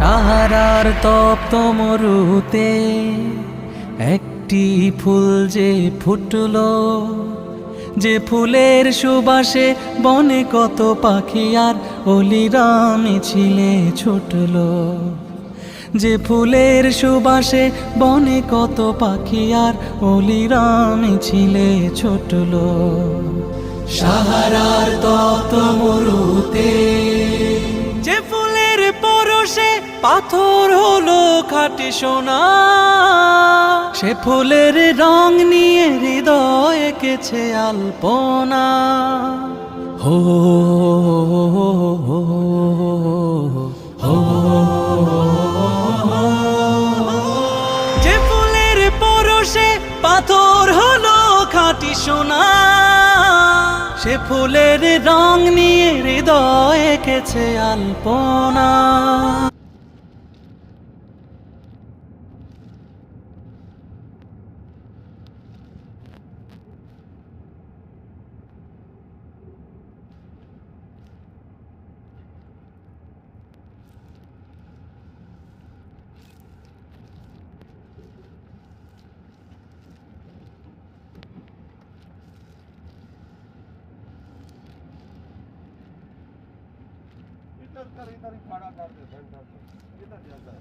সাহারার তপ্ত মরুতে একটি ফুল যে ফুটলো, যে ফুলের সুবাসে বনে কত পাখি আর অলিরা মিছিলে ছুটলো। যে ফুলের সুবাসে বনে কত পাখি আর অলিরা মিছিলে ছুটলো। সাহারার তপ্ত মরুতে যে ফুলের পরশে পাথর হলো খাঁটি সোনা, সে ফুলের রং নিয়ে হৃদয় এঁকেছে আলপনা। হো যে ফুলের পরশে পাথর হলো খাঁটি সোনা, সে ফুলের রং নিয়ে হৃদয় এঁকেছে আলপনা। इधर इधर ही खड़ा कर दे सेंटर पे, इधर जाता है।